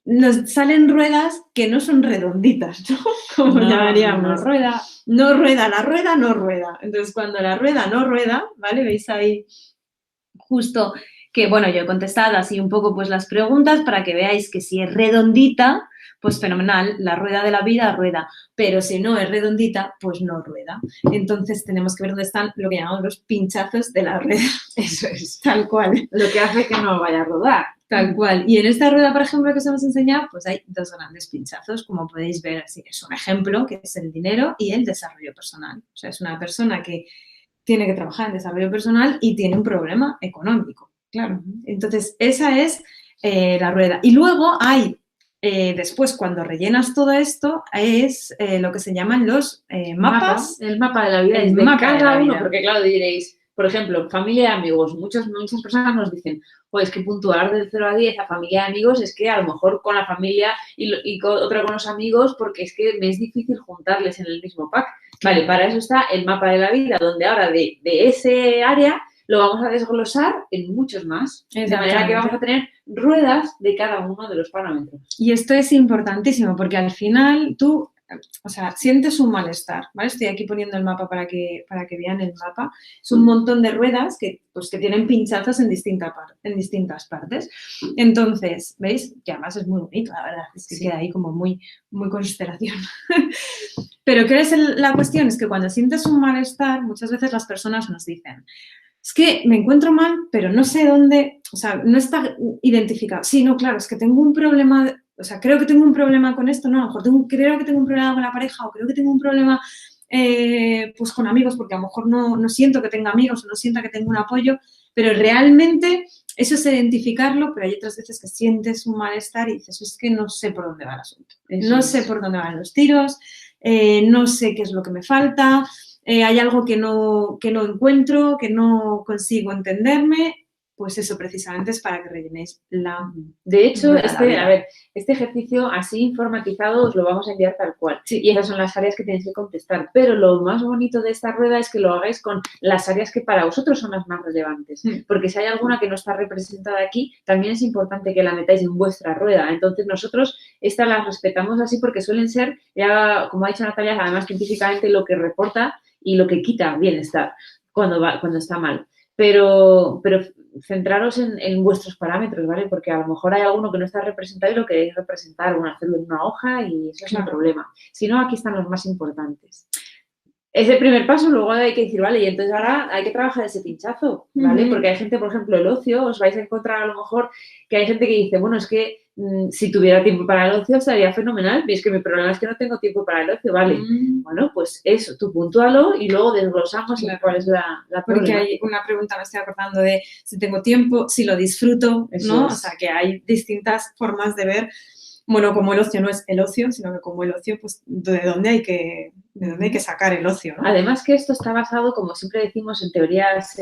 nos salen ruedas que no son redonditas, ¿no? Como llamaríamos. No rueda, la rueda no rueda. Entonces, cuando la rueda no rueda, ¿vale? Veis ahí justo que, bueno, yo he contestado así un poco pues las preguntas para que veáis que si es redondita, pues fenomenal, la rueda de la vida rueda, pero si no es redondita, pues no rueda. Entonces tenemos que ver dónde están lo que llamamos los pinchazos de la rueda. Eso es. Tal cual. Lo que hace que no vaya a rodar. Tal cual. Y en esta rueda, por ejemplo, que os hemos enseñado, pues hay 2 grandes pinchazos, como podéis ver, así es un ejemplo, que es el dinero y el desarrollo personal. O sea, es una persona que tiene que trabajar en desarrollo personal y tiene un problema económico, claro. Entonces, esa es la rueda. Y luego hay, después, cuando rellenas todo esto, es lo que se llaman los mapas. El mapa de la vida es de cada uno, porque claro, diréis, por ejemplo, familia y amigos. Muchas personas nos dicen, pues que puntuar del 0 a 10 a familia y amigos es que a lo mejor con la familia y otra con los amigos, porque es que me es difícil juntarles en el mismo pack. Vale, para eso está el mapa de la vida, donde ahora de ese área lo vamos a desglosar en muchos más. De manera que vamos a tener ruedas de cada uno de los parámetros. Y esto es importantísimo porque al final tú, o sea, sientes un malestar, ¿vale? Estoy aquí poniendo el mapa para que vean el mapa. Es un montón de ruedas que tienen pinchazos en distintas partes. Entonces, ¿veis? Que además es muy bonito, la verdad. Es que queda ahí como muy, muy constelación. Pero ¿qué es la cuestión? Es que cuando sientes un malestar, muchas veces las personas nos dicen, es que me encuentro mal, pero no sé dónde, o sea, no está identificado. Sí, no, claro, es que tengo un problema, o sea, creo que tengo un problema con esto, no, a lo mejor creo que tengo un problema con la pareja o creo que tengo un problema pues con amigos, porque a lo mejor no siento que tenga amigos o no siento que tengo un apoyo, pero realmente eso es identificarlo, pero hay otras veces que sientes un malestar y dices, es que no sé por dónde va el asunto. No sé por dónde van los tiros, no sé qué es lo que me falta. Hay algo que no encuentro, que no consigo entenderme, pues eso precisamente es para que rellenéis la... De hecho, este ejercicio así informatizado os lo vamos a enviar tal cual. Sí. Y esas son las áreas que tenéis que contestar. Pero lo más bonito de esta rueda es que lo hagáis con las áreas que para vosotros son las más relevantes. Porque si hay alguna que no está representada aquí, también es importante que la metáis en vuestra rueda. Entonces, nosotros estas las respetamos así porque suelen ser, ya como ha dicho Natalia, además científicamente lo que reporta y lo que quita bienestar cuando está mal. Pero centraros en vuestros parámetros, ¿vale? Porque a lo mejor hay alguno que no está representado y lo queréis representar, hacerlo en una hoja y eso es un problema. Si no, aquí están los más importantes. Es el primer paso, luego hay que decir, vale, y entonces ahora hay que trabajar ese pinchazo, ¿vale? Porque hay gente, por ejemplo, el ocio, os vais a encontrar a lo mejor que hay gente que dice, bueno, es que si tuviera tiempo para el ocio estaría fenomenal, y es que mi problema es que no tengo tiempo para el ocio, ¿vale? Bueno, pues eso, tú puntúalo y luego desglosamos cuál es la Porque hay una pregunta, me estoy acordando de si tengo tiempo, si lo disfruto, ¿no? O sea, que hay distintas formas de ver, bueno, como el ocio no es el ocio, sino que como el ocio, pues, de dónde hay que sacar el ocio, ¿no? Además que esto está basado, como siempre decimos, en teorías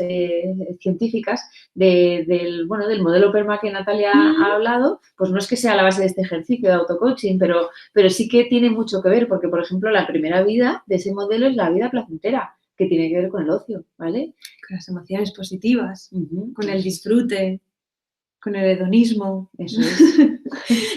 científicas del modelo PERMA que Natalia ha hablado, pues no es que sea la base de este ejercicio de autocoaching, pero sí que tiene mucho que ver, porque, por ejemplo, la primera vida de ese modelo es la vida placentera, que tiene que ver con el ocio, ¿vale? Con las emociones positivas, con el disfrute, con el hedonismo. Eso es.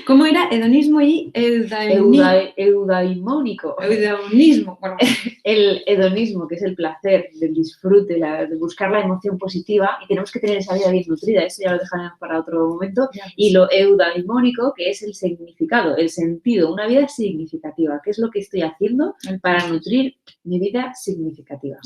¿Cómo era? Hedonismo y eudaimónico. Hedonismo. Bueno. El hedonismo, que es el placer del disfrute, de buscar la emoción positiva, y tenemos que tener esa vida bien nutrida, eso ya lo dejaremos para otro momento. Y lo eudaimónico, que es el significado, el sentido, una vida significativa. ¿Qué es lo que estoy haciendo para nutrir mi vida significativa?